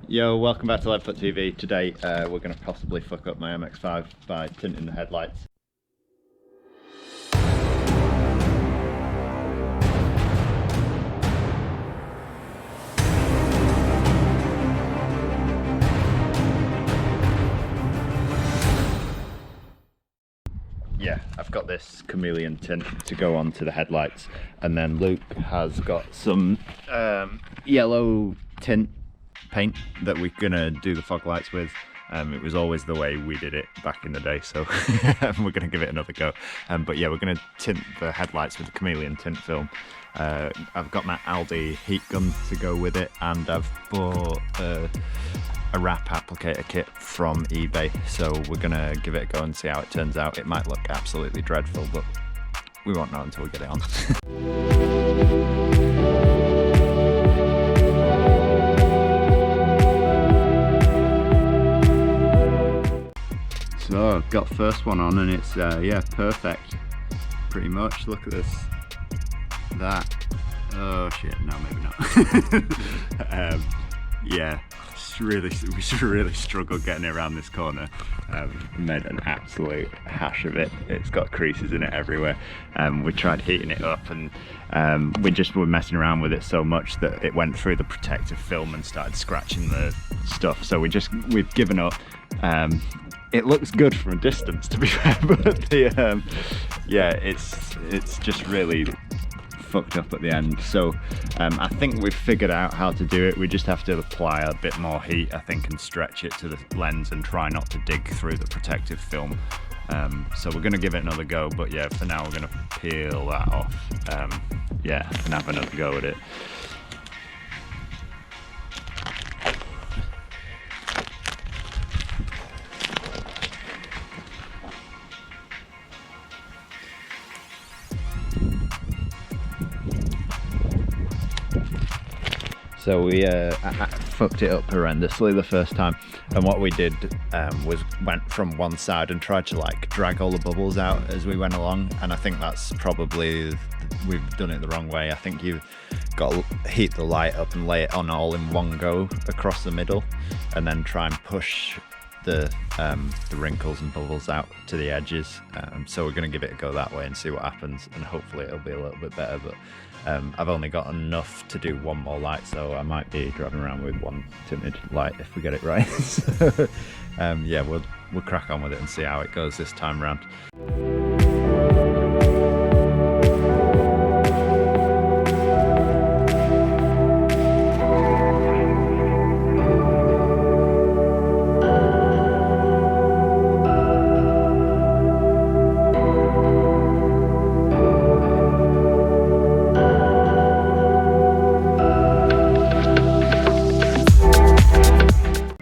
Yo, welcome back to LeadFoot TV. Today we're going to possibly fuck up my MX5 by tinting the headlights. Yeah, I've got this chameleon tint to go on to the headlights, and then Luke has got some yellow tint paint that we're gonna do the fog lights with. It was always the way we did it back in the day, so we're gonna give it another go. But yeah, we're gonna tint the headlights with the chameleon tint film. I've got my Aldi heat gun to go with it, and I've bought a wrap applicator kit from eBay, so we're gonna give it a go and see how it turns out. It might look absolutely dreadful, but we won't know until we get it on. So got first one on, and it's yeah, perfect pretty much. Look at this, that, oh shit, no, maybe not. Yeah, we really struggled getting it around this corner. Made an absolute hash of it. It's got creases in it everywhere. We tried heating it up, and we just were messing around with it so much that it went through the protective film and started scratching the stuff. So we've given up. It looks good from a distance, to be fair, but the yeah, it's just really fucked up at the end. So I think we've figured out how to do it. We just have to apply a bit more heat, I think, and stretch it to the lens and try not to dig through the protective film. So we're going to give it another go, but yeah, for now we're going to peel that off, yeah, and have another go at it. So we fucked it up horrendously the first time, and what we did was went from one side and tried to like drag all the bubbles out as we went along, and I think that's probably, we've done it the wrong way. I think you've got to heat the light up and lay it on all in one go across the middle, and then try and push the wrinkles and bubbles out to the edges. So we're going to give it a go that way and see what happens, and hopefully it'll be a little bit better. But I've only got enough to do one more light, so I might be driving around with one tinted light if we get it right. So, yeah, we'll crack on with it and see how it goes this time round.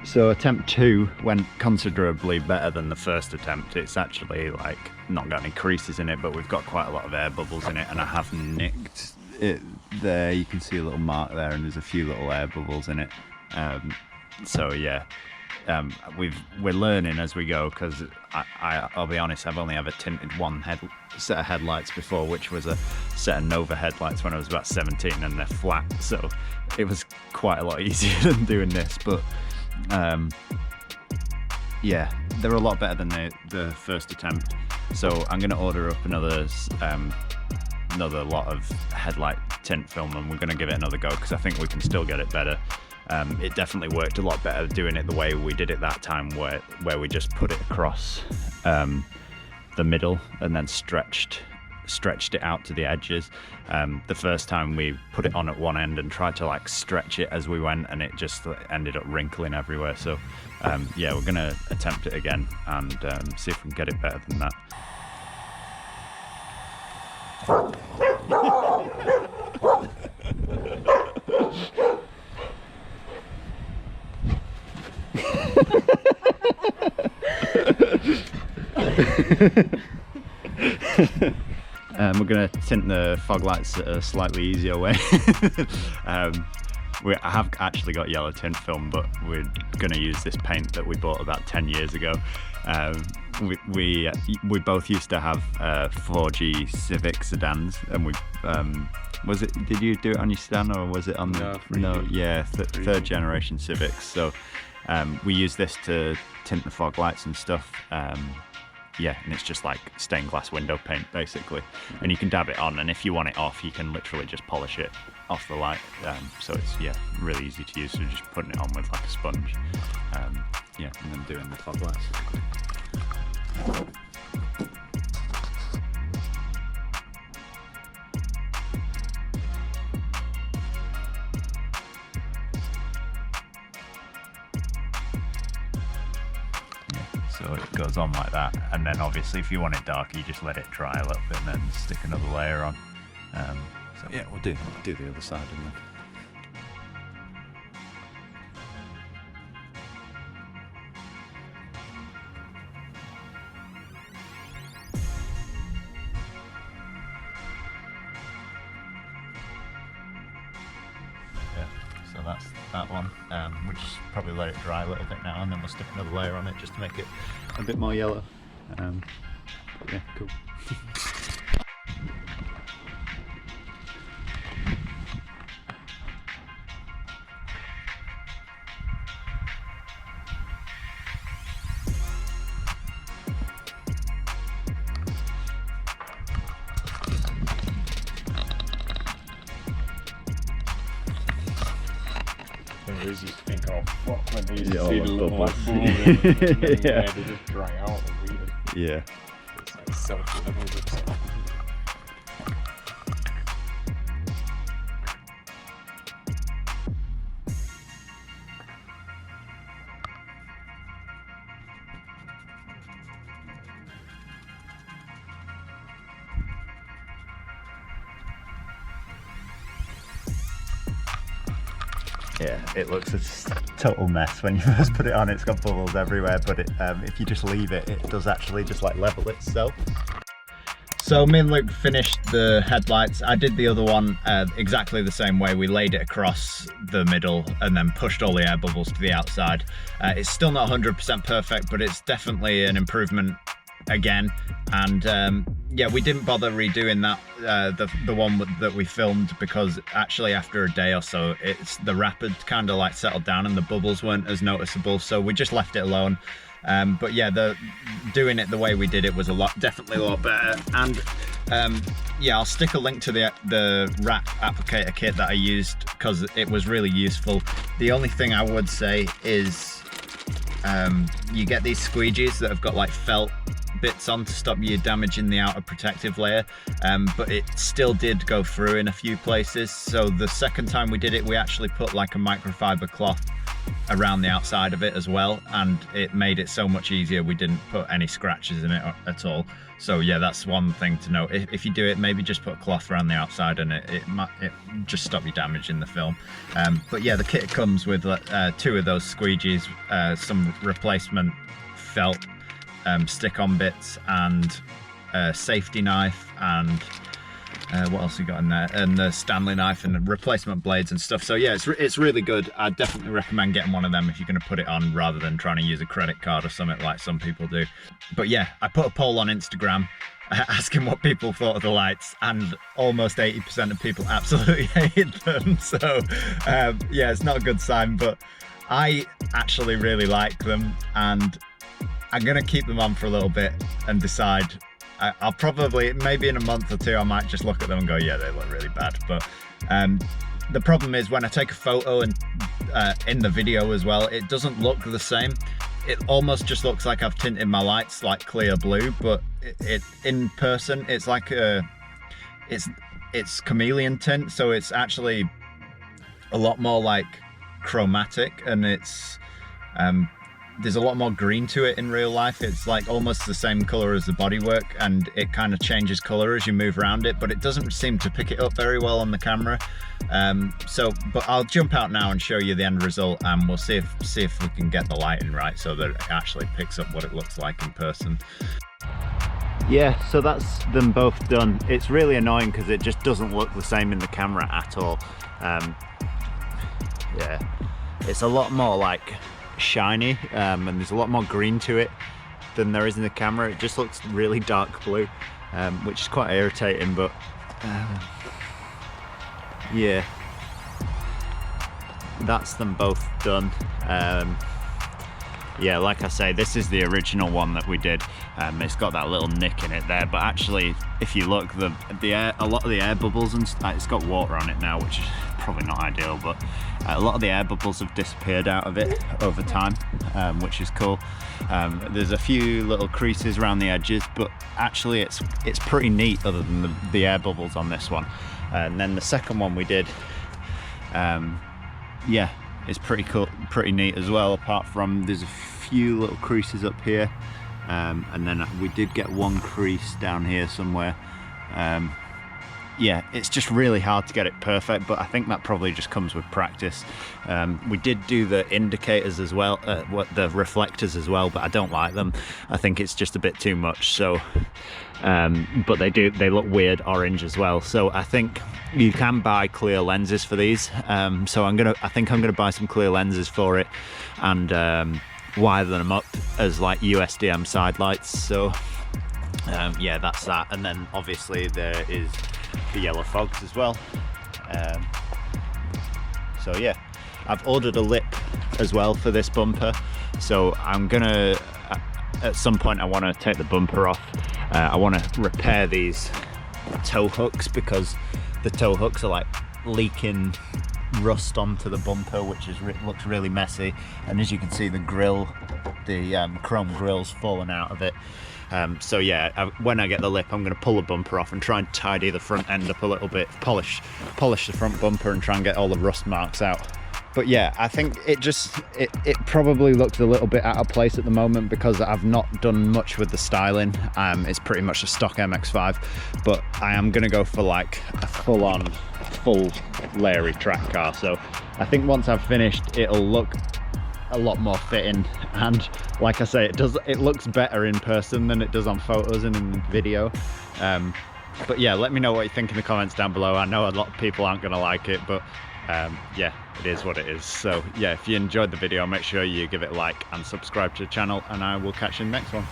So attempt 2 went considerably better than the first attempt. It's actually like not got any creases in it, but we've got quite a lot of air bubbles in it, and I have nicked it there. You can see a little mark there, and there's a few little air bubbles in it. So yeah, we're learning as we go, because I'll be honest, I've only ever tinted one set of headlights before, which was a set of Nova headlights when I was about 17, and they're flat, so it was quite a lot easier than doing this. But yeah, they're a lot better than the first attempt, so I'm going to order up another lot of headlight tint film, and we're going to give it another go, because I think we can still get it better. It definitely worked a lot better doing it the way we did it that time, where we just put it across the middle and then stretched it out to the edges. The first time we put it on at one end and tried to like stretch it as we went, and it just ended up wrinkling everywhere. So yeah, we're gonna attempt it again and see if we can get it better than that. We're going to tint the fog lights a slightly easier way. I have actually got yellow tint film, but we're gonna use this paint that we bought about 10 years ago. We both used to have 4G Civic sedans, and we did you do it on your sedan, or was it on the third generation Civics? So we use this to tint the fog lights and stuff. Yeah, and it's just like stained glass window paint basically, and you can dab it on, and if you want it off, you can literally just polish it off the light. So it's really easy to use. So just putting it on with like a sponge, and then doing the fog lights. So it goes on like that, and then obviously if you want it darker, you just let it dry a little bit and then stick another layer on. So yeah, we'll do the other side and then. So that's that one. We'll just probably let it dry a little bit now, and then we'll stick another layer on it just to make it a bit more yellow. But yeah, cool. Is you think, oh fuck, when these Yeah, see the all little bubbles. boom, and then Yeah. they just dry out and read it. Yeah. It's like self-limited. Yeah, it looks a total mess when you first put it on. It's got bubbles everywhere, but if you just leave it, it does actually just like level itself. So me and Luke finished the headlights. I did the other one exactly the same way. We laid it across the middle and then pushed all the air bubbles to the outside. It's still not 100% perfect, but it's definitely an improvement again. And yeah, we didn't bother redoing that the one that we filmed, because actually after a day or so the wrap had kind of like settled down and the bubbles weren't as noticeable, so we just left it alone. But yeah, doing it the way we did it was definitely a lot better. And yeah, I'll stick a link to the wrap applicator kit that I used, because it was really useful. The only thing I would say is you get these squeegees that have got like felt bits on to stop you damaging the outer protective layer, but it still did go through in a few places. So the second time we did it, we actually put like a microfiber cloth around the outside of it as well, and it made it so much easier. We didn't put any scratches in it at all. So yeah, that's one thing to note. If you do it, maybe just put a cloth around the outside, and it just stop you damaging the film. But yeah, the kit comes with 2 of those squeegees, some replacement felt stick-on bits, and a safety knife, and what else we got in there, and the Stanley knife, and the replacement blades and stuff. So yeah, it's really good. I definitely recommend getting one of them if you're going to put it on, rather than trying to use a credit card or something like some people do. But yeah, I put a poll on Instagram asking what people thought of the lights, and almost 80% of people absolutely hated them. So yeah, it's not a good sign, but I actually really like them, and I'm gonna keep them on for a little bit and decide. I'll probably, maybe in a month or 2, I might just look at them and go, yeah, they look really bad. But the problem is when I take a photo and in the video as well, it doesn't look the same. It almost just looks like I've tinted my lights like clear blue, but it in person, it's like it's chameleon tint, so it's actually a lot more like chromatic, and it's there's a lot more green to it in real life. It's like almost the same color as the bodywork, and it kind of changes color as you move around it, but it doesn't seem to pick it up very well on the camera. But I'll jump out now and show you the end result, and we'll see if we can get the lighting right so that it actually picks up what it looks like in person. Yeah, so that's them both done. It's really annoying because it just doesn't look the same in the camera at all. Yeah, it's a lot more like shiny, and there's a lot more green to it than there is in the camera. It just looks really dark blue, which is quite irritating, but yeah, that's them both done. Yeah, like I say, this is the original one that we did. It's got that little nick in it there, but actually, if you look, a lot of the air bubbles and it's got water on it now, which is probably not ideal, but a lot of the air bubbles have disappeared out of it over time, which is cool. There's a few little creases around the edges, but actually it's pretty neat other than the air bubbles on this one. And then the second one we did, yeah, it's pretty cool, pretty neat as well, apart from there's a few little creases up here, and then we did get one crease down here somewhere. Yeah, it's just really hard to get it perfect, but I think that probably just comes with practice. We did do the indicators as well, the reflectors as well, but I don't like them. I think it's just a bit too much. So, but they look weird orange as well. So I think you can buy clear lenses for these. So I think I'm gonna buy some clear lenses for it and wire them up as like USDM side lights. So yeah, that's that. And then obviously there is the yellow fogs as well. So yeah, I've ordered a lip as well for this bumper, so I'm gonna at some point I want to take the bumper off. I want to repair these tow hooks because the tow hooks are like leaking rust onto the bumper, which looks really messy, and as you can see, the grill, the chrome grill's fallen out of it. So yeah, when I get the lip, I'm going to pull the bumper off and try and tidy the front end up a little bit, polish the front bumper and try and get all the rust marks out. But yeah, I think it probably looks a little bit out of place at the moment because I've not done much with the styling. It's pretty much a stock MX5, but I am going to go for like a full layery track car. So I think once I've finished, it'll look a lot more fitting, and like I say, it looks better in person than it does on photos and in video. But yeah, let me know what you think in the comments down below. I know a lot of people aren't going to like it, but yeah, it is what it is. So yeah, if you enjoyed the video, make sure you give it a like and subscribe to the channel, and I will catch you in the next one.